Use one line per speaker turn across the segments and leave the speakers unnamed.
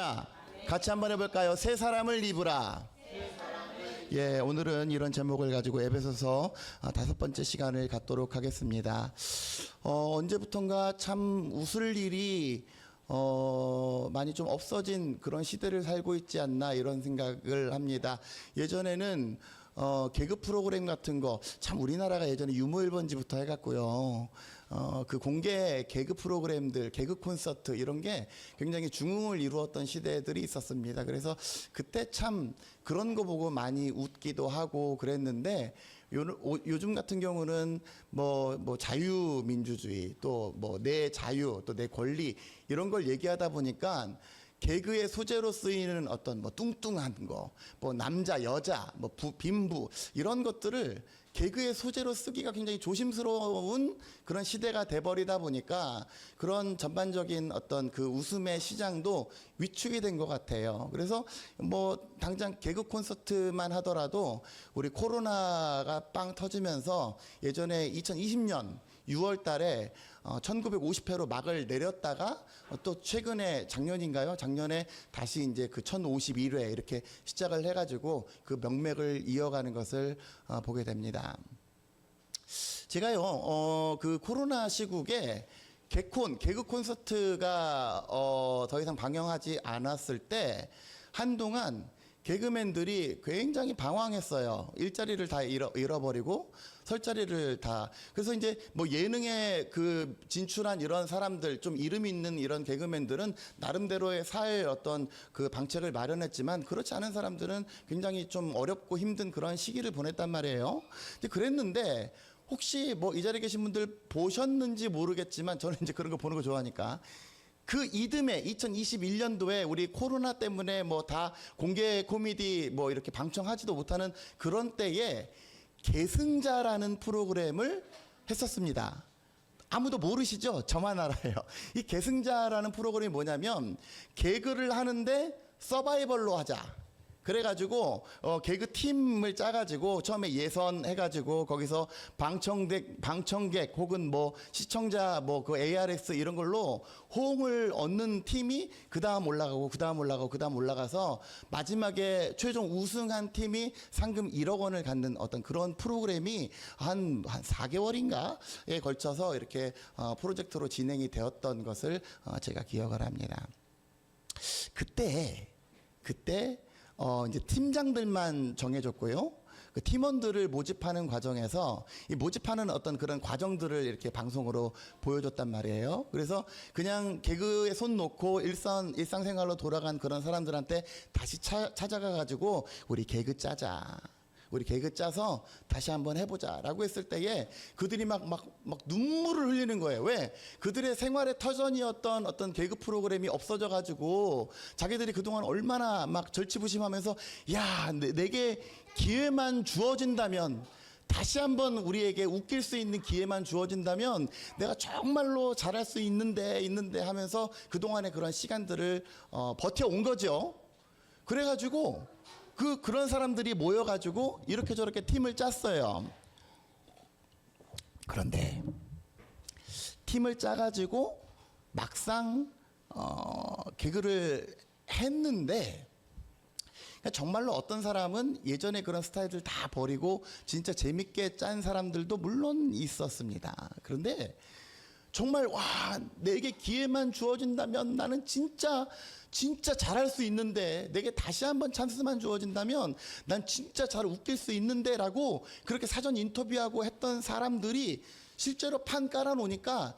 할렐루야. 같이 한번 해볼까요? 새 사람을 입으라. 예, 오늘은 이런 제목을 가지고 에베소서 5번째 시간을 갖도록 하겠습니다. 언제부턴가 참 웃을 일이 많이 좀 없어진 그런 시대를 살고 있지 않나 이런 생각을 합니다. 예전에는 개그 프로그램 같은 거 참 우리나라가 예전에 유머 1번지부터 해갖고요. 그 공개 개그 프로그램들, 개그 콘서트 이런 게 굉장히 중흥을 이루었던 시대들이 있었습니다. 그래서 그때 참 그런 거 보고 많이 웃기도 하고 그랬는데 요즘 같은 경우는 뭐 자유민주주의 또 뭐 내 자유 또 내 권리 이런 걸 얘기하다 보니까 개그의 소재로 쓰이는 어떤 뭐 뚱뚱한 거, 뭐 남자, 여자, 뭐 빈부 이런 것들을 개그의 소재로 쓰기가 굉장히 조심스러운 그런 시대가 돼버리다 보니까 그런 전반적인 어떤 그 웃음의 시장도 위축이 된 것 같아요. 그래서 뭐 당장 개그 콘서트만 하더라도 우리 코로나가 빵 터지면서 예전에 2020년 6월 달에 1950회로 막을 내렸다가 또 최근에 작년에 다시 이제 그 1051회 이렇게 시작을 해가지고 그 명맥을 이어가는 것을 보게 됩니다. 제가요, 그 코로나 시국에 개그 콘서트가 더 이상 방영하지 않았을 때 한동안 개그맨들이 굉장히 방황했어요. 일자리를 다 잃어버리고 설 자리를 다. 그래서 이제 뭐 예능에 그 진출한 이런 사람들 좀 이름 있는 이런 개그맨들은 나름대로의 살 어떤 그 방책을 마련했지만 그렇지 않은 사람들은 굉장히 좀 어렵고 힘든 그런 시기를 보냈단 말이에요. 근데 그랬는데 혹시 뭐 이 자리에 계신 분들 보셨는지 모르겠지만 저는 이제 그런 거 보는 거 좋아하니까 그 이듬해 2021년도에 우리 코로나 때문에 뭐 다 공개 코미디 뭐 이렇게 방청하지도 못하는 그런 때에 계승자라는 프로그램을 했었습니다. 아무도 모르시죠? 저만 알아요. 이 계승자라는 프로그램이 뭐냐면 개그를 하는데 서바이벌로 하자. 그래가지고 개그 팀을 짜가지고 처음에 예선해가지고 거기서 방청객 혹은 뭐 시청자 뭐 그 ARS 이런 걸로 호응을 얻는 팀이 그 다음 올라가서 마지막에 최종 우승한 팀이 상금 1억 원을 갖는 어떤 그런 프로그램이 한 4개월인가에 걸쳐서 이렇게 프로젝트로 진행이 되었던 것을 제가 기억을 합니다. 그때 이제 팀장들만 정해졌고요. 그 팀원들을 모집하는 과정에서 이 모집하는 어떤 그런 과정들을 이렇게 방송으로 보여줬단 말이에요. 그래서 그냥 개그에 손 놓고 일상생활로 돌아간 그런 사람들한테 다시 찾아가 가지고 우리 개그 짜서 다시 한번 해보자 라고 했을 때에 그들이 막 눈물을 흘리는 거예요. 왜? 그들의 생활의 터전이었던 어떤 개그 프로그램이 없어져 가지고 자기들이 그동안 얼마나 막 절치부심하면서 야, 내게 기회만 주어진다면 다시 한번 우리에게 웃길 수 있는 기회만 주어진다면 내가 정말로 잘할 수 있는데 하면서 그동안의 그런 시간들을 버텨온 거죠. 그래가지고 그런 사람들이 모여가지고 이렇게 저렇게 팀을 짰어요. 그런데 팀을 짜가지고 막상 개그를 했는데 정말로 어떤 사람은 예전에 그런 스타일들 다 버리고 진짜 재밌게 짠 사람들도 물론 있었습니다. 그런데 정말 와, 내게 기회만 주어진다면 나는 진짜 잘할 수 있는데, 내게 다시 한번 찬스만 주어진다면 난 진짜 잘 웃길 수 있는데 라고 그렇게 사전 인터뷰하고 했던 사람들이 실제로 판 깔아놓으니까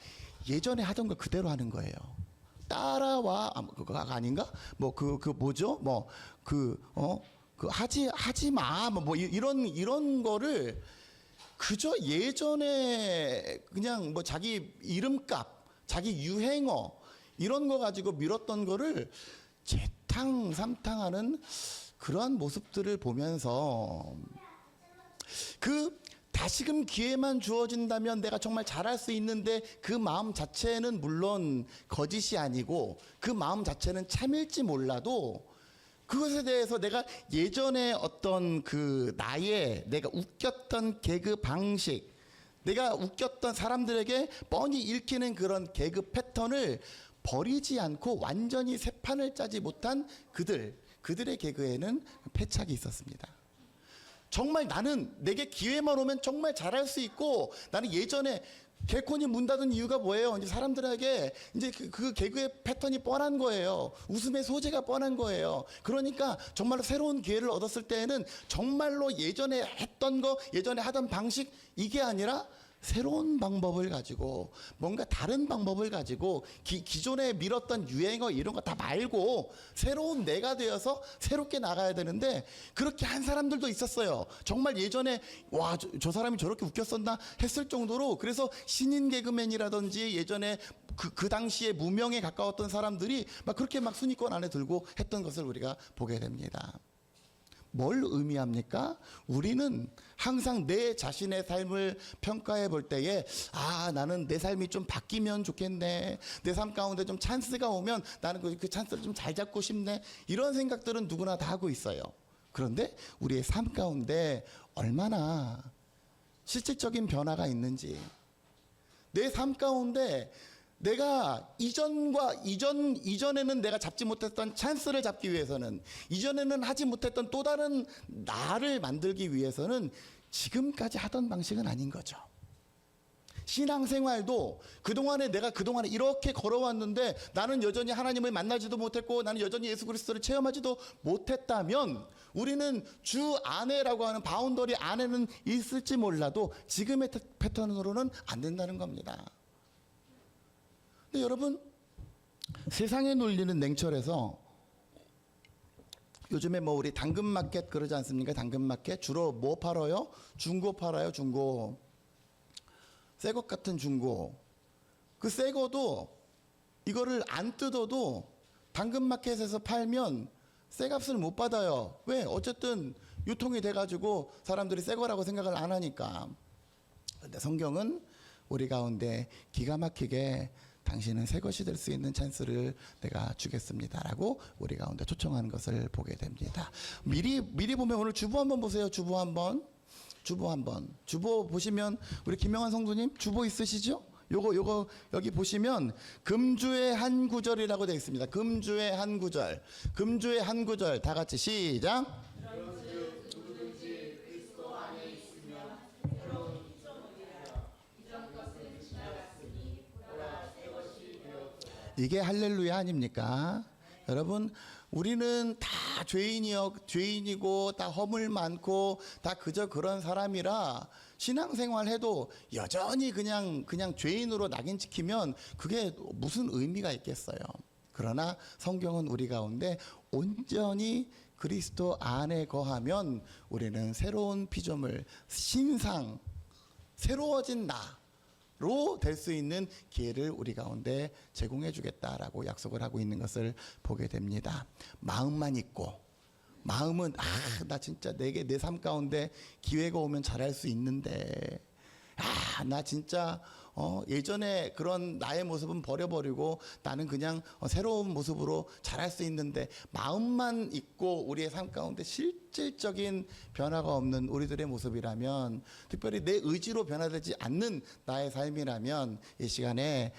예전에 하던 거 그대로 하는 거예요. 따라와, 그거가 아닌가? 뭐 뭐죠? 하지 마. 뭐 이런 거를 그저 예전에 그냥 뭐 자기 이름값, 자기 유행어 이런 거 가지고 밀었던 거를 재탕삼탕하는 그러한 모습들을 보면서 다시금 기회만 주어진다면 내가 정말 잘할 수 있는데 그 마음 자체는 물론 거짓이 아니고 그 마음 자체는 참일지 몰라도 그것에 대해서 내가 예전에 어떤 내가 웃겼던 개그 방식, 내가 웃겼던 사람들에게 뻔히 읽히는 그런 개그 패턴을 버리지 않고 완전히 새 판을 짜지 못한 그들의 개그에는 패착이 있었습니다. 정말 나는 내게 기회만 오면 정말 잘할 수 있고, 나는 예전에 개콘이 문 닫은 이유가 뭐예요? 이제 사람들에게 이제 그 개그의 패턴이 뻔한 거예요. 웃음의 소재가 뻔한 거예요. 그러니까 정말로 새로운 기회를 얻었을 때에는 정말로 예전에 했던 거, 예전에 하던 방식, 이게 아니라 새로운 방법을 가지고, 뭔가 다른 방법을 가지고 기존에 밀었던 유행어 이런 거 다 말고 새로운 내가 되어서 새롭게 나가야 되는데, 그렇게 한 사람들도 있었어요. 정말 예전에 와, 저 사람이 저렇게 웃겼었나 했을 정도로. 그래서 신인 개그맨이라든지 예전에 그 당시에 무명에 가까웠던 사람들이 막 그렇게 막 순위권 안에 들고 했던 것을 우리가 보게 됩니다. 뭘 의미합니까? 우리는 항상 내 자신의 삶을 평가해 볼 때에, 나는 내 삶이 좀 바뀌면 좋겠네, 내 삶 가운데 좀 찬스가 오면 나는 그 찬스를 좀 잘 잡고 싶네, 이런 생각들은 누구나 다 하고 있어요. 그런데 우리의 삶 가운데 얼마나 실질적인 변화가 있는지, 내 삶 가운데 내가 이전에는 내가 잡지 못했던 찬스를 잡기 위해서는, 이전에는 하지 못했던 또 다른 나를 만들기 위해서는 지금까지 하던 방식은 아닌 거죠. 신앙생활도 내가 그동안에 이렇게 걸어왔는데 나는 여전히 하나님을 만나지도 못했고, 나는 여전히 예수 그리스도를 체험하지도 못했다면, 우리는 주 안에라고 하는 바운더리 안에는 있을지 몰라도 지금의 패턴으로는 안 된다는 겁니다. 근데 여러분, 세상에 놀리는 냉철에서 요즘에 뭐 우리 당근마켓 그러지 않습니까? 당근마켓 주로 뭐 팔아요? 중고 팔아요. 중고, 새 것 같은 중고. 그 새 거도 이거를 안 뜯어도 당근마켓에서 팔면 새 값을 못 받아요. 왜? 어쨌든 유통이 돼가지고 사람들이 새 거라고 생각을 안 하니까. 근데 성경은 우리 가운데 기가 막히게 당신은 새 것이 될 수 있는 찬스를 내가 주겠습니다라고 우리 가운데 초청하는 것을 보게 됩니다. 미리 보면 오늘 주보 한번 보세요. 주보 한번. 주보 보시면 우리 김영환 성도님 주보 있으시죠? 요거 여기 보시면 금주의 한 구절이라고 되어 있습니다. 금주의 한 구절 다 같이 시작. 이게 할렐루야 아닙니까? 여러분, 우리는 다 죄인이고 다 허물 많고 다 그저 그런 사람이라 신앙생활 해도 여전히 그냥 죄인으로 낙인 찍히면 그게 무슨 의미가 있겠어요. 그러나 성경은 우리 가운데 온전히 그리스도 안에 거하면 우리는 새로운 피조물, 신상, 새로워진 나로 될 수 있는 기회를 우리 가운데 제공해 주겠다라고 약속을 하고 있는 것을 보게 됩니다. 마음만 있고, 마음은 나 진짜 내게 내 삶 가운데 기회가 오면 잘할 수 있는데, 나 진짜 예전에 그런 나의 모습은 버려버리고 나는 그냥 새로운 모습으로 잘할 수 있는데, 마음만 있고 우리의 삶 가운데 실질적인 변화가 없는 우리들의 모습이라면, 특별히 내 의지로 변화되지 않는 나의 삶이라면, 이 시간에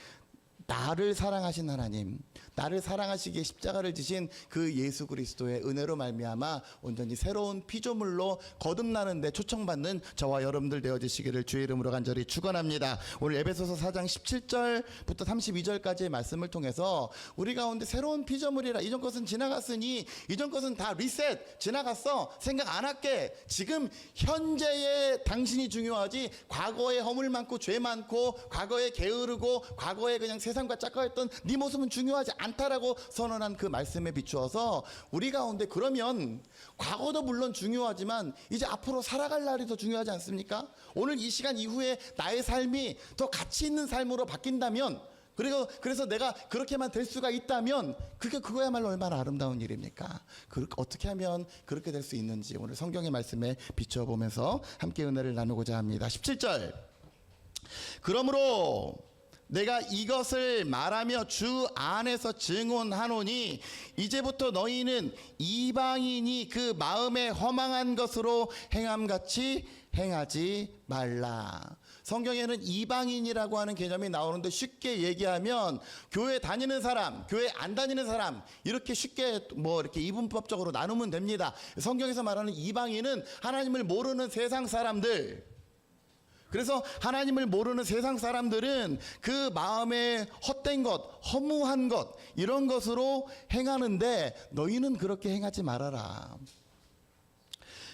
나를 사랑하신 하나님, 나를 사랑하시기에 십자가를 지신 그 예수 그리스도의 은혜로 말미암아 온전히 새로운 피조물로 거듭나는데 초청받는 저와 여러분들 되어주시기를 주의 이름으로 간절히 축원합니다. 오늘 에베소서 4장 17절부터 32절까지의 말씀을 통해서 우리 가운데 새로운 피조물이라, 이전 것은 지나갔으니, 이전 것은 다 리셋, 지나갔어, 생각 안 할게. 지금 현재의 당신이 중요하지, 과거에 허물 많고 죄 많고 과거에 게으르고 과거에 그냥 세상과 짝가했던 네 모습은 중요하지 않다라고 선언한 그 말씀에 비추어서 우리 가운데, 그러면 과거도 물론 중요하지만 이제 앞으로 살아갈 날이 더 중요하지 않습니까? 오늘 이 시간 이후에 나의 삶이 더 가치 있는 삶으로 바뀐다면, 그리고 그래서 내가 그렇게만 될 수가 있다면 그거야말로 얼마나 아름다운 일입니까? 어떻게 하면 그렇게 될 수 있는지 오늘 성경의 말씀에 비춰보면서 함께 은혜를 나누고자 합니다. 17절, 그러므로 내가 이것을 말하며 주 안에서 증언하노니 이제부터 너희는 이방인이 그 마음에 허망한 것으로 행함같이 행하지 말라. 성경에는 이방인이라고 하는 개념이 나오는데 쉽게 얘기하면 교회 다니는 사람, 교회 안 다니는 사람 이렇게 쉽게 이렇게 이분법적으로 나누면 됩니다. 성경에서 말하는 이방인은 하나님을 모르는 세상 사람들. 그래서 하나님을 모르는 세상 사람들은 그 마음에 헛된 것, 허무한 것 이런 것으로 행하는데 너희는 그렇게 행하지 말아라.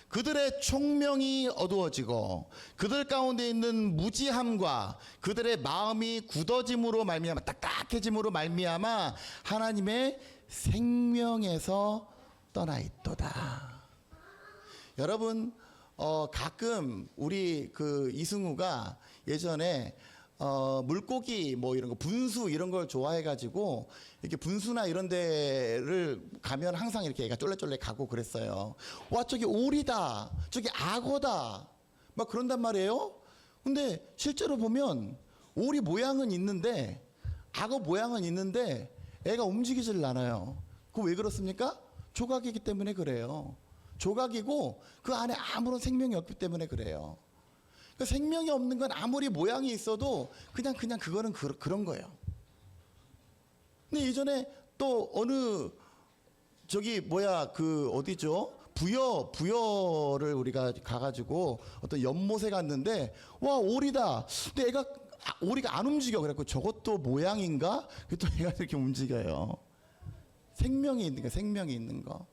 그들의 총명이 어두워지고 그들 가운데 있는 무지함과 그들의 마음이 굳어짐으로 말미암아 딱딱해짐으로 말미암아 하나님의 생명에서 떠나 있도다. 여러분 가끔 우리 그 이승우가 예전에 물고기 이런 거 분수 이런 걸 좋아해 가지고 이렇게 분수나 이런 데를 가면 항상 이렇게 애가 쫄래쫄래 가고 그랬어요. 와 저기 오리다, 저기 악어다 막 그런단 말이에요. 근데 실제로 보면 오리 모양은 있는데 악어 모양은 있는데 애가 움직이질 않아요. 그거 왜 그렇습니까? 조각이기 때문에 그래요. 조각이고 그 안에 아무런 생명이 없기 때문에 그래요. 그러니까 생명이 없는 건 아무리 모양이 있어도 그냥 그거는 그런 거예요. 근데 예전에 또 어느 어디죠? 부여를 우리가 가가지고 어떤 연못에 갔는데 와 오리다. 근데 애가 오리가 안 움직여. 그래갖고 저것도 모양인가? 또 애가 이렇게 움직여요. 생명이 있는 거, 생명이 있는 거.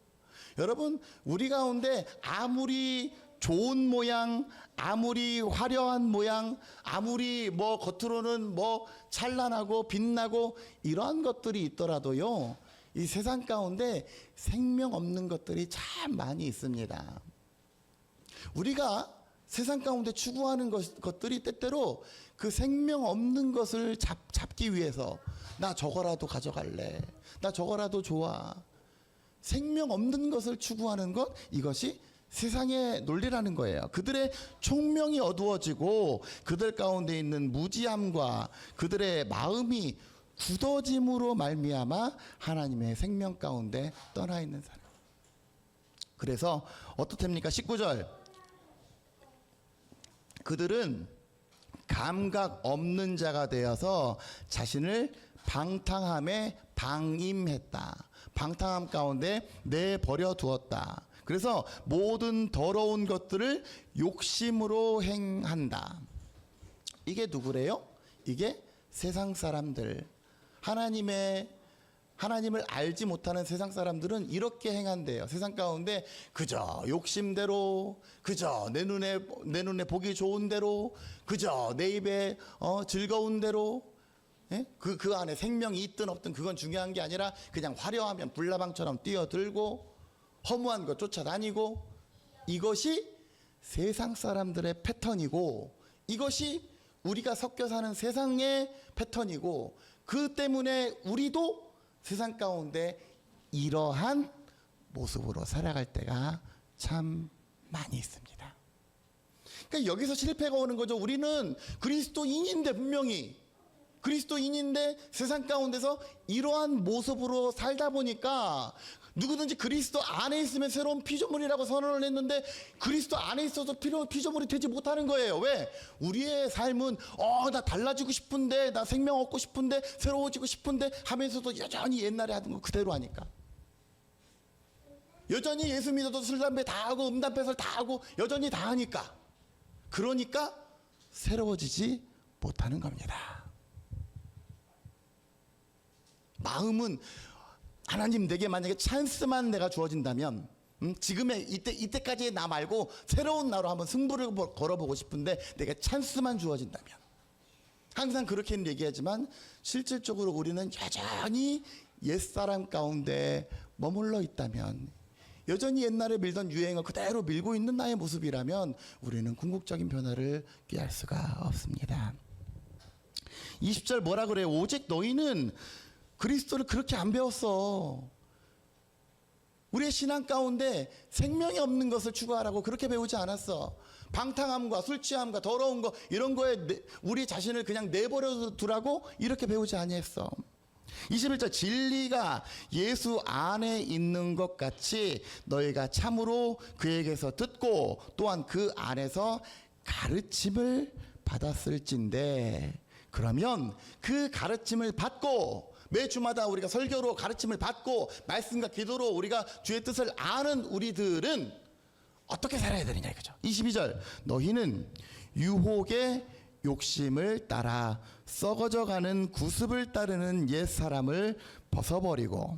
여러분 우리 가운데 아무리 좋은 모양, 아무리 화려한 모양, 아무리 겉으로는 찬란하고 빛나고 이러한 것들이 있더라도요, 이 세상 가운데 생명 없는 것들이 참 많이 있습니다. 우리가 세상 가운데 추구하는 것들이 때때로 그 생명 없는 것을 잡기 위해서 나 저거라도 가져갈래, 나 저거라도 좋아. 생명 없는 것을 추구하는 것, 이것이 세상의 논리라는 거예요. 그들의 총명이 어두워지고 그들 가운데 있는 무지함과 그들의 마음이 굳어짐으로 말미암아 하나님의 생명 가운데 떠나 있는 사람. 그래서 어떻답니까? 19절. 그들은 감각 없는 자가 되어서 자신을 방탕함에 방임했다. 방탕함 가운데 내버려 두었다. 그래서 모든 더러운 것들을 욕심으로 행한다. 이게 누구래요? 이게 세상 사람들. 하나님을 알지 못하는 세상 사람들은 이렇게 행한대요. 세상 가운데 그저 욕심대로, 그저 내 눈에 보기 좋은 대로, 그저 내 입에 즐거운 대로, 예? 그 안에 생명이 있든 없든 그건 중요한 게 아니라 그냥 화려하면 불나방처럼 뛰어들고 허무한 것 쫓아다니고, 이것이 세상 사람들의 패턴이고 이것이 우리가 섞여 사는 세상의 패턴이고, 그 때문에 우리도 세상 가운데 이러한 모습으로 살아갈 때가 참 많이 있습니다. 그러니까 여기서 실패가 오는 거죠. 우리는 그리스도인인데, 분명히 그리스도인인데 세상 가운데서 이러한 모습으로 살다 보니까 누구든지 그리스도 안에 있으면 새로운 피조물이라고 선언을 했는데 그리스도 안에 있어서 피조물이 되지 못하는 거예요. 왜? 우리의 삶은 나 달라지고 싶은데, 나 생명 얻고 싶은데, 새로워지고 싶은데 하면서도 여전히 옛날에 하던 거 그대로 하니까, 여전히 예수 믿어도 술 담배 다 하고 음담패설 다 하고 여전히 다 하니까, 그러니까 새로워지지 못하는 겁니다. 마음은 하나님, 내게 만약에 찬스만 내가 주어진다면, 지금의 이때까지의 나 말고 새로운 나로 한번 승부를 걸어보고 싶은데, 내가 찬스만 주어진다면, 항상 그렇게는 얘기하지만 실질적으로 우리는 여전히 옛사람 가운데 머물러 있다면, 여전히 옛날에 밀던 유행을 그대로 밀고 있는 나의 모습이라면 우리는 궁극적인 변화를 꾀할 수가 없습니다. 20절 뭐라 그래요? 오직 너희는 그리스도를 그렇게 안 배웠어. 우리의 신앙 가운데 생명이 없는 것을 추구하라고 그렇게 배우지 않았어. 방탕함과 술 취함과 더러운 거, 이런 거에 우리 자신을 그냥 내버려 두라고 이렇게 배우지 아니했어. 21절, 진리가 예수 안에 있는 것 같이 너희가 참으로 그에게서 듣고 또한 그 안에서 가르침을 받았을진데, 그러면 그 가르침을 받고 매주마다 우리가 설교로 가르침을 받고 말씀과 기도로 우리가 주의 뜻을 아는 우리들은 어떻게 살아야 되느냐 이거죠. 22절, 너희는 유혹의 욕심을 따라 썩어져가는 구습을 따르는 옛사람을 벗어버리고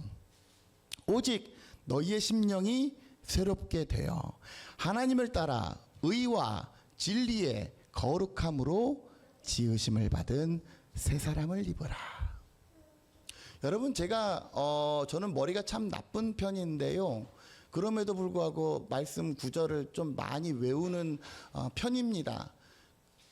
오직 너희의 심령이 새롭게 되어 하나님을 따라 의와 진리의 거룩함으로 지으심을 받은 새 사람을 입으라. 여러분, 제가 저는 머리가 참 나쁜 편인데요, 그럼에도 불구하고 말씀 구절을 좀 많이 외우는 편입니다.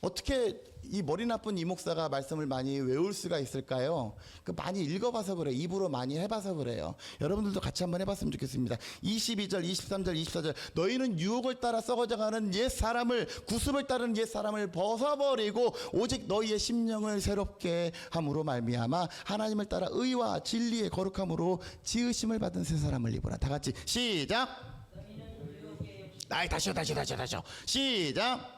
어떻게 이 머리 나쁜 이 목사가 말씀을 많이 외울 수가 있을까요? 많이 읽어봐서 그래요. 입으로 많이 해봐서 그래요. 여러분들도 같이 한번 해봤으면 좋겠습니다. 22절, 23절, 24절, 너희는 유혹을 따라 썩어져가는 옛 사람을, 구습을 따르는 옛 사람을 벗어버리고 오직 너희의 심령을 새롭게 함으로 말미암아 하나님을 따라 의와 진리의 거룩함으로 지으심을 받은 새 사람을 입으라. 다 같이 시작. 다시요. 시작.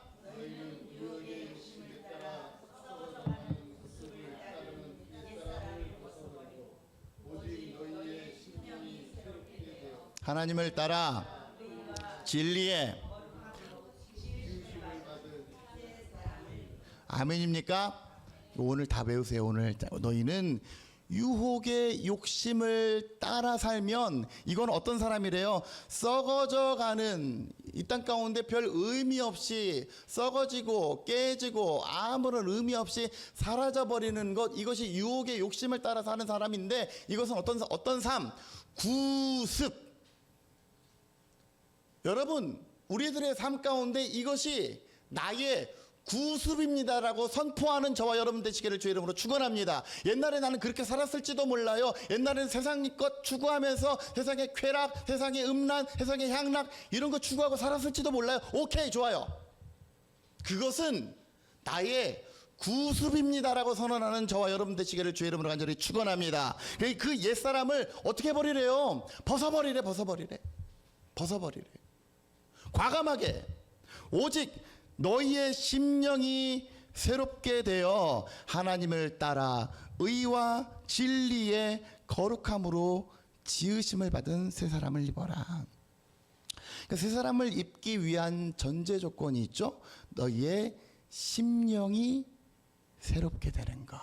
하나님을 따라 진리의, 아멘입니까? 오늘 다 배우세요. 오늘 너희는 유혹의 욕심을 따라 살면, 이건 어떤 사람이래요? 썩어져가는, 이 땅 가운데 별 의미 없이 썩어지고 깨지고 아무런 의미 없이 사라져버리는 것, 이것이 유혹의 욕심을 따라 사는 사람인데, 이것은 어떤 삶? 구습. 여러분, 우리들의 삶 가운데 이것이 나의 구습입니다라고 선포하는 저와 여러분 되시기를 주의 이름으로 축원합니다. 옛날에 나는 그렇게 살았을지도 몰라요. 옛날에는 세상 것 추구하면서 세상의 쾌락, 세상의 음란, 세상의 향락 이런 거 추구하고 살았을지도 몰라요. 오케이, 좋아요. 그것은 나의 구습입니다라고 선언하는 저와 여러분 되시기를 주의 이름으로 간절히 축원합니다. 그 옛사람을 어떻게 버리래요? 벗어버리래. 과감하게 오직 너희의 심령이 새롭게 되어 하나님을 따라 의와 진리의 거룩함으로 지으심을 받은 새 사람을 입어라. 새 사람을 입기 위한 전제 조건이 있죠. 너희의 심령이 새롭게 되는 것.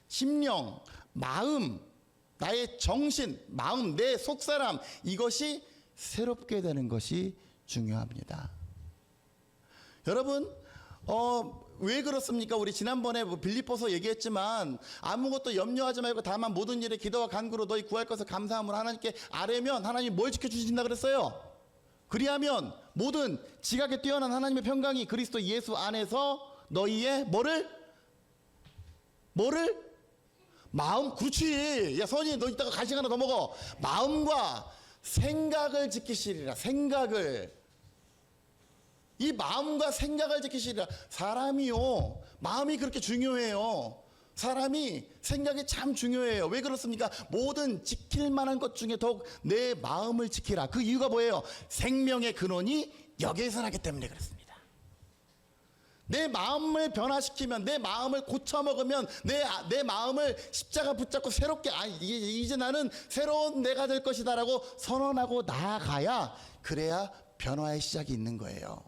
심령, 마음, 나의 정신, 마음, 내 속사람, 이것이 새롭게 되는 것이 중요합니다. 여러분, 왜 그렇습니까? 우리 지난번에 빌립보서 얘기했지만 아무것도 염려하지 말고 다만 모든 일에 기도와 간구로 너희 구할 것을 감사함으로 하나님께 아뢰면 하나님 뭘 지켜주신다 그랬어요? 그리하면 모든 지각에 뛰어난 하나님의 평강이 그리스도 예수 안에서 너희의 뭐를? 마음. 그렇지. 야, 선이 너 이따가 간식 하나 더 먹어. 마음과 생각을 지키시리라. 생각을. 이 마음과 생각을 지키시리라. 사람이요, 마음이 그렇게 중요해요. 사람이 생각이 참 중요해요. 왜 그렇습니까? 모든 지킬 만한 것 중에 더욱 내 마음을 지키라. 그 이유가 뭐예요? 생명의 근원이 여기에서 나기 때문에 그렇습니다. 내 마음을 변화시키면, 내 마음을 고쳐먹으면, 내 마음을 십자가 붙잡고 새롭게, 이제 나는 새로운 내가 될 것이다라고 선언하고 나아가야, 그래야 변화의 시작이 있는 거예요.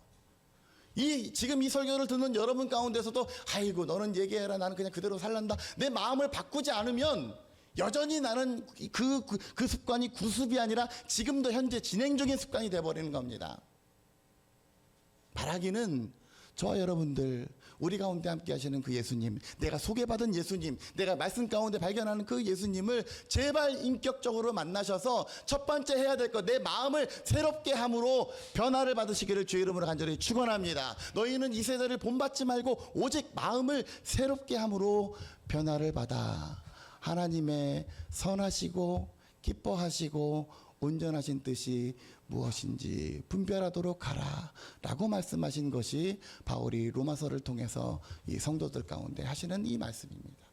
지금 이 설교를 듣는 여러분 가운데서도 아이고 너는 얘기해라, 나는 그냥 그대로 살란다, 내 마음을 바꾸지 않으면 여전히 나는 그 습관이 구습이 아니라 지금도 현재 진행 중인 습관이 돼버리는 겁니다. 바라기는 저와 여러분들, 우리 가운데 함께 하시는 그 예수님, 내가 소개받은 예수님, 내가 말씀 가운데 발견하는 그 예수님을 제발 인격적으로 만나셔서 첫 번째 해야 될 것, 내 마음을 새롭게 함으로 변화를 받으시기를 주의 이름으로 간절히 축원합니다. 너희는 이 세대를 본받지 말고 오직 마음을 새롭게 함으로 변화를 받아 하나님의 선하시고 기뻐하시고 온전하신 뜻이 무엇인지 분별하도록 하라 라고 말씀하신 것이 바울이 로마서를 통해서 이 성도들 가운데 하시는 이 말씀입니다.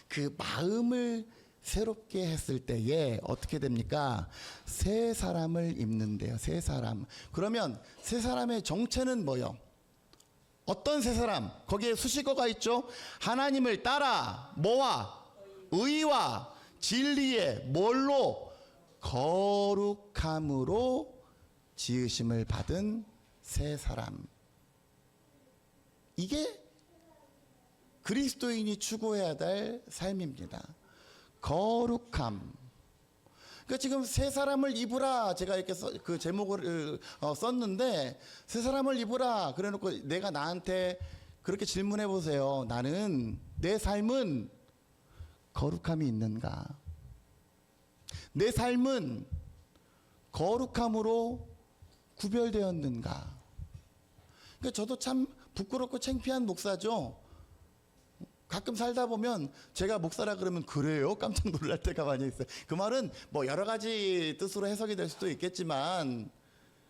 그 마음을 새롭게 했을 때에 어떻게 됩니까? 새 사람을 입는데요. 새 사람. 그러면 새 사람의 정체는 뭐요? 어떤 세 사람? 거기에 수식어가 있죠. 하나님을 따라 뭐와? 의와 진리에 뭘로? 거룩함으로 지으심을 받은 세 사람. 이게 그리스도인이 추구해야 될 삶입니다. 거룩함. 그러니까 지금 세 사람을 입으라, 제가 이렇게 그 제목을 썼는데, 세 사람을 입으라 그래놓고 내가 나한테 그렇게 질문해 보세요. 나는, 내 삶은 거룩함이 있는가? 내 삶은 거룩함으로 구별되었는가? 그러니까 저도 참 부끄럽고 창피한 목사죠. 가끔 살다 보면 제가 목사라 그러면 그래요? 깜짝 놀랄 때가 많이 있어요. 그 말은 뭐 여러 가지 뜻으로 해석이 될 수도 있겠지만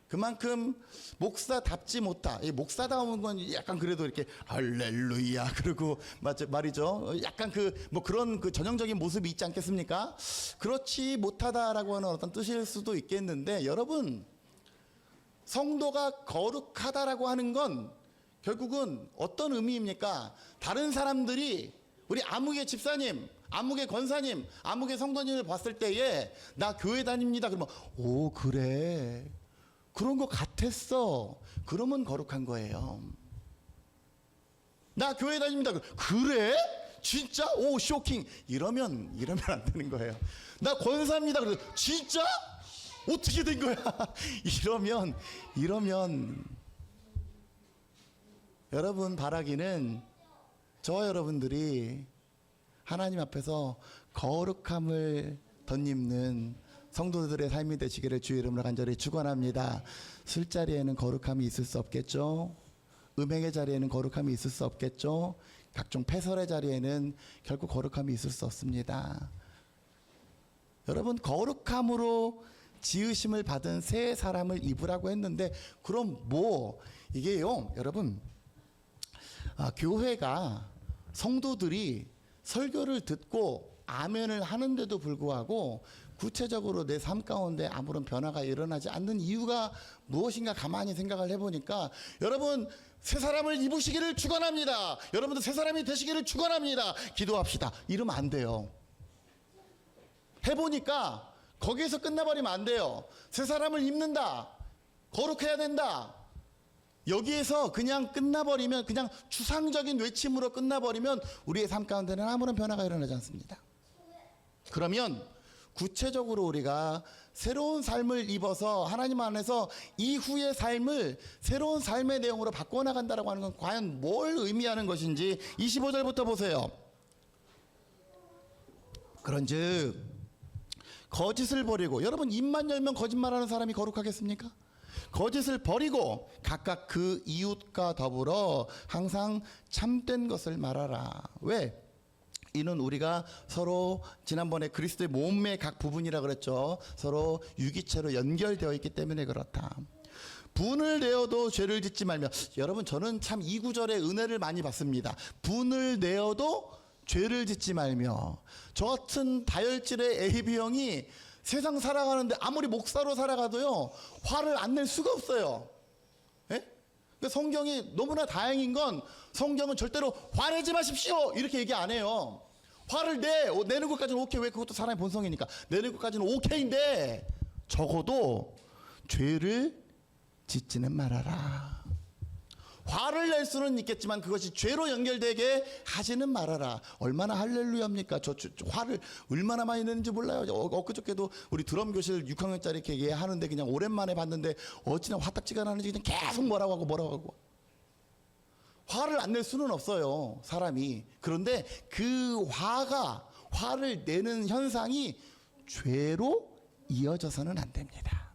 그만큼 목사답지 못하. 이 목사다운 건 약간 그래도 이렇게 할렐루야 그러고 말이죠. 약간 그 뭐 그런 그 전형적인 모습이 있지 않겠습니까? 그렇지 못하다라고 하는 어떤 뜻일 수도 있겠는데, 여러분, 성도가 거룩하다라고 하는 건 결국은 어떤 의미입니까? 다른 사람들이 우리 아무개 집사님, 아무개 권사님, 아무개 성도님을 봤을 때에 나 교회 다닙니다 그러면 오 그래 그런 거 같았어 그러면 거룩한 거예요. 나 교회 다닙니다 그래? 진짜? 오 쇼킹 이러면 안 되는 거예요. 나 권사입니다 그래서 진짜? 어떻게 된 거야? 이러면 여러분 바라기는 저와 여러분들이 하나님 앞에서 거룩함을 덧입는 성도들의 삶이 되시기를 주의 이름으로 간절히 축원합니다. 술자리에는 거룩함이 있을 수 없겠죠. 음행의 자리에는 거룩함이 있을 수 없겠죠. 각종 패설의 자리에는 결국 거룩함이 있을 수 없습니다. 여러분, 거룩함으로 지으심을 받은 새 사람을 입으라고 했는데, 그럼 뭐 이게요 여러분, 교회가 성도들이 설교를 듣고 아멘을 하는데도 불구하고 구체적으로 내 삶 가운데 아무런 변화가 일어나지 않는 이유가 무엇인가 가만히 생각을 해보니까, 여러분 새 사람을 입으시기를 축원합니다. 여러분도 새 사람이 되시기를 축원합니다. 기도합시다. 이러면 안 돼요. 해보니까 거기에서 끝나버리면 안 돼요. 새 사람을 입는다, 거룩해야 된다, 여기에서 그냥 끝나버리면, 그냥 추상적인 외침으로 끝나버리면 우리의 삶 가운데는 아무런 변화가 일어나지 않습니다. 그러면 구체적으로 우리가 새로운 삶을 입어서 하나님 안에서 이후의 삶을 새로운 삶의 내용으로 바꿔나간다고 하는 건 과연 뭘 의미하는 것인지 25절부터 보세요. 그런즉 거짓을 버리고, 여러분 입만 열면 거짓말하는 사람이 거룩하겠습니까? 거짓을 버리고 각각 그 이웃과 더불어 항상 참된 것을 말하라. 왜? 이는 우리가 서로, 지난번에 그리스도의 몸의 각 부분이라 그랬죠. 서로 유기체로 연결되어 있기 때문에 그렇다. 분을 내어도 죄를 짓지 말며. 여러분 저는 참 이 구절의 은혜를 많이 받습니다. 분을 내어도 죄를 짓지 말며. 저 같은 다혈질의 에이비 형이 세상 살아가는데 아무리 목사로 살아가도요 화를 안 낼 수가 없어요. 예? 그러니까 성경이 너무나 다행인 건, 성경은 절대로 화내지 마십시오 이렇게 얘기 안 해요. 화를 내는 것까지는 오케이. 왜? 그것도 사람의 본성이니까. 내는 것까지는 오케이인데 적어도 죄를 짓지는 말아라. 화를 낼 수는 있겠지만 그것이 죄로 연결되게 하지는 말아라. 얼마나 할렐루야입니까? 저 화를 얼마나 많이 내는지 몰라요. 엊그저께도 우리 드럼 교실 6학년짜리 이렇게 하는데 그냥 오랜만에 봤는데 어찌나 화딱지가 나는지 그냥 계속 뭐라고 하고. 화를 안 낼 수는 없어요, 사람이. 그런데 그 화를 내는 현상이 죄로 이어져서는 안 됩니다.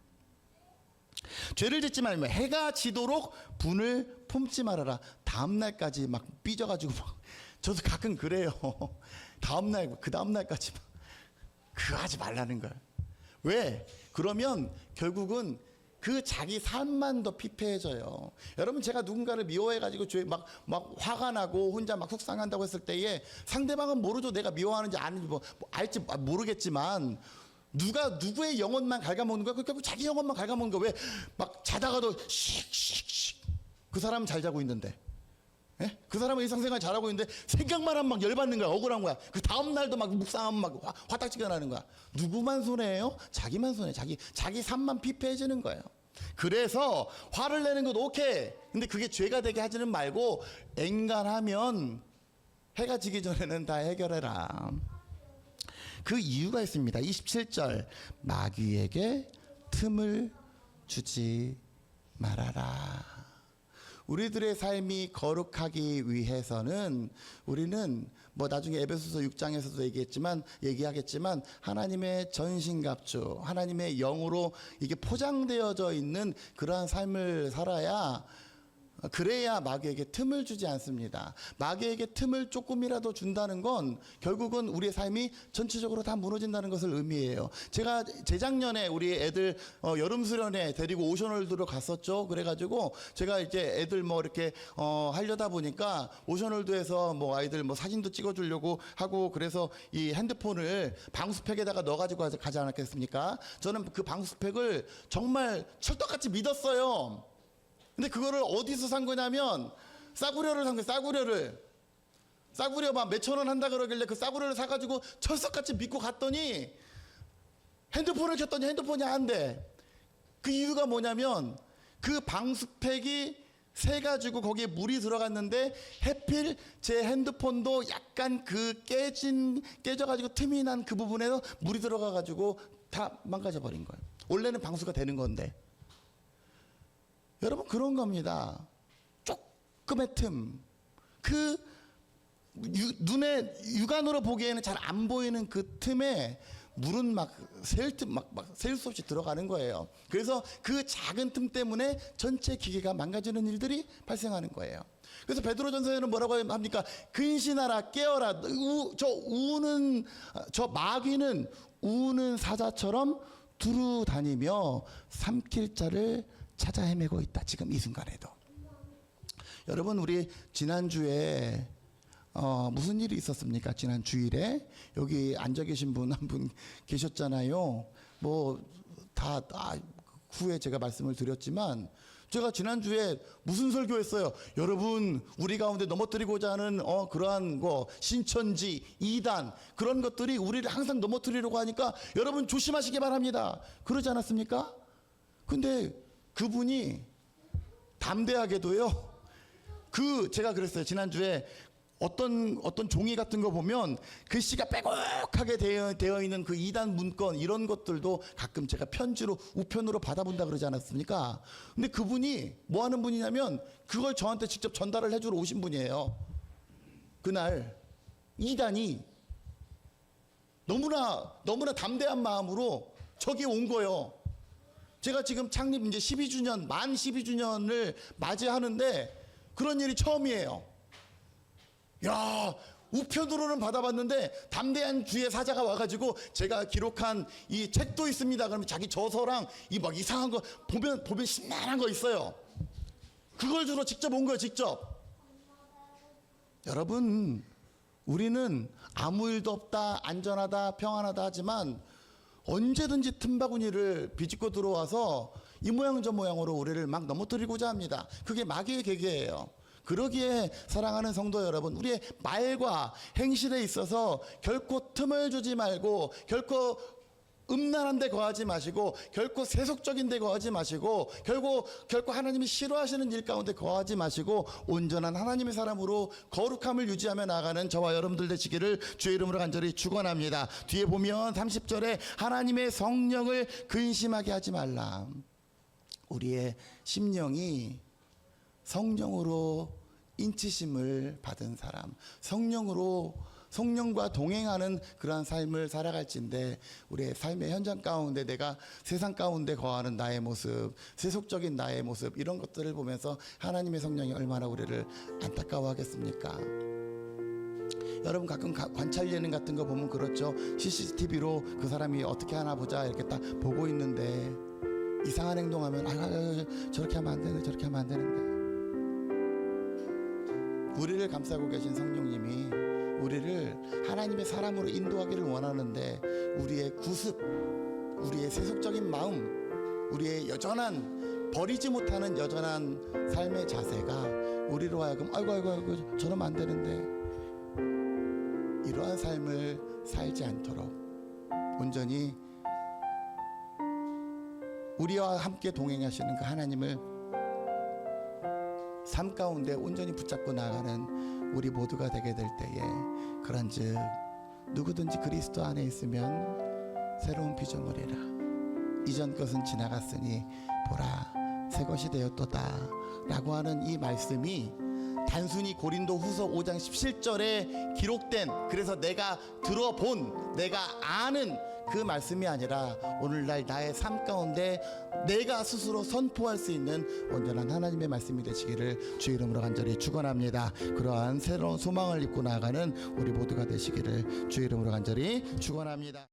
죄를 짓지 말며 해가 지도록 분을 품지 말아라. 다음날까지 막 삐져가지고 막, 저도 가끔 그래요. 그 다음날까지 막 그거 하지 말라는 걸. 왜? 그러면 결국은 그 자기 삶만 더 피폐해져요. 여러분 제가 누군가를 미워해가지고 막 화가 나고 혼자 막 속상한다고 했을 때에 상대방은 모르죠. 내가 미워하는지 아는지 알지 모르겠지만 누구의 영혼만 갉아먹는 거야? 결국 자기 영혼만 갉아먹는 거야. 왜? 막 자다가도 씩씩씩. 그 사람은 잘 자고 있는데. 예? 그 사람은 일상생활 잘하고 있는데 생각만 하면 막 열받는 거야. 억울한 거야. 그 다음 날도 막 묵상하면 막 화딱지가 나는 거야. 누구만 손해예요? 자기만 손해. 자기 삶만 피폐해지는 거예요. 그래서 화를 내는 것 오케이. 근데 그게 죄가 되게 하지는 말고 엔간하면 해가 지기 전에는 다 해결해라. 그 이유가 있습니다. 27절 마귀에게 틈을 주지 말아라. 우리들의 삶이 거룩하기 위해서는 우리는 뭐 나중에 에베소서 6장에서도 얘기하겠지만 하나님의 전신갑주, 하나님의 영으로 이게 포장되어져 있는 그러한 삶을 살아야, 그래야 마귀에게 틈을 주지 않습니다. 마귀에게 틈을 조금이라도 준다는 건 결국은 우리의 삶이 전체적으로 다 무너진다는 것을 의미해요. 제가 재작년에 우리 애들 여름 수련회 데리고 오션월드로 갔었죠. 그래가지고 제가 이제 애들 뭐 이렇게 하려다 보니까 오션월드에서 뭐 아이들 뭐 사진도 찍어주려고 하고, 그래서 이 핸드폰을 방수팩에다가 넣어가지고 가지 않았겠습니까? 저는 그 방수팩을 정말 철떡같이 믿었어요. 근데 그거를 어디서 산 거냐면 싸구려를 산 거예요. 싸구려 막 몇천 원 한다 그러길래 그 싸구려를 사가지고 철석같이 믿고 갔더니 핸드폰을 켰더니 핸드폰이 안 돼. 그 이유가 뭐냐면 그 방수팩이 새가지고 거기에 물이 들어갔는데 해필 제 핸드폰도 약간 그 깨져가지고 틈이 난 그 부분에서 물이 들어가가지고 다 망가져 버린 거예요. 원래는 방수가 되는 건데. 여러분 그런 겁니다. 조금의 틈, 그 눈에 육안으로 보기에는 잘 안 보이는 그 틈에 물은 막 셀 수 없이 들어가는 거예요. 그래서 그 작은 틈 때문에 전체 기계가 망가지는 일들이 발생하는 거예요. 그래서 베드로전서에는 뭐라고 합니까? 근신하라, 깨어라. 저 마귀는 우는 사자처럼 두루 다니며 삼킬 자를 찾아 헤매고 있다. 지금 이 순간에도. 여러분 우리 지난주에 무슨 일이 있었습니까? 지난 주일에 여기 앉아 계신 분 한 분 계셨잖아요. 뭐 다 후에 제가 말씀을 드렸지만 제가 지난주에 무슨 설교했어요? 여러분 우리 가운데 넘어뜨리고자 하는 그러한 신천지, 이단 그런 것들이 우리를 항상 넘어뜨리려고 하니까 여러분 조심하시기 바랍니다. 그러지 않았습니까? 근데 그분이 담대하게도요. 제가 그랬어요. 지난주에 어떤 종이 같은 거 보면 글씨가 빼곡하게 되어 있는 그 이단 문건 이런 것들도 가끔 제가 편지로 우편으로 받아본다 그러지 않았습니까? 근데 그분이 뭐 하는 분이냐면 그걸 저한테 직접 전달을 해주러 오신 분이에요. 그날 이단이 너무나 담대한 마음으로 저기 온 거예요. 제가 지금 창립 이제 12주년, 만 12주년을 맞이하는데 그런 일이 처음이에요. 야, 우편으로는 받아봤는데 담대한 주의 사자가 와가지고 제가 기록한 이 책도 있습니다. 그러면 자기 저서랑 이 막 이상한 거 보면 신나는 거 있어요. 그걸 주로 직접 온 거예요, 직접. 여러분, 우리는 아무 일도 없다, 안전하다, 평안하다 하지만 언제든지 틈바구니를 비집고 들어와서 이 모양 저 모양으로 우리를 막 넘어뜨리고자 합니다. 그게 마귀의 계계예요. 그러기에 사랑하는 성도 여러분, 우리의 말과 행실에 있어서 결코 틈을 주지 말고, 결코 음란한 데 거하지 마시고, 결코 세속적인 데 거하지 마시고, 결코 하나님이 싫어하시는 일 가운데 거하지 마시고, 온전한 하나님의 사람으로 거룩함을 유지하며 나아가는 저와 여러분들 되시기를 주의 이름으로 간절히 축원합니다. 뒤에 보면 30절에 하나님의 성령을 근심하게 하지 말라. 우리의 심령이 성령으로 인치심을 받은 사람, 성령과 동행하는 그러한 삶을 살아갈진데, 우리의 삶의 현장 가운데 내가 세상 가운데 거하는 나의 모습, 세속적인 나의 모습, 이런 것들을 보면서 하나님의 성령이 얼마나 우리를 안타까워하겠습니까? 여러분 가끔 관찰 예능 같은 거 보면 그렇죠. CCTV로 그 사람이 어떻게 하나 보자 이렇게 딱 보고 있는데 이상한 행동하면 저렇게 하면 안 되는데, 저렇게 하면 안 되는데. 우리를 감싸고 계신 성령님이 우리를 하나님의 사람으로 인도하기를 원하는데, 우리의 구습, 우리의 세속적인 마음, 우리의 버리지 못하는 여전한 삶의 자세가 우리로 하여금 아이고 저러면 안 되는데 이러한 삶을 살지 않도록 온전히 우리와 함께 동행하시는 그 하나님을 삶 가운데 온전히 붙잡고 나가는 우리 모두가 되게 될 때에 그런즉 누구든지 그리스도 안에 있으면 새로운 피조물이라 이전 것은 지나갔으니 보라 새 것이 되었도다 라고 하는 이 말씀이 단순히 고린도 후서 5장 17절에 기록된 그래서 내가 들어본 내가 아는 그 말씀이 아니라 오늘날 나의 삶 가운데 내가 스스로 선포할 수 있는 온전한 하나님의 말씀이 되시기를 주의 이름으로 간절히 축원합니다. 그러한 새로운 소망을 입고 나아가는 우리 모두가 되시기를 주의 이름으로 간절히 축원합니다.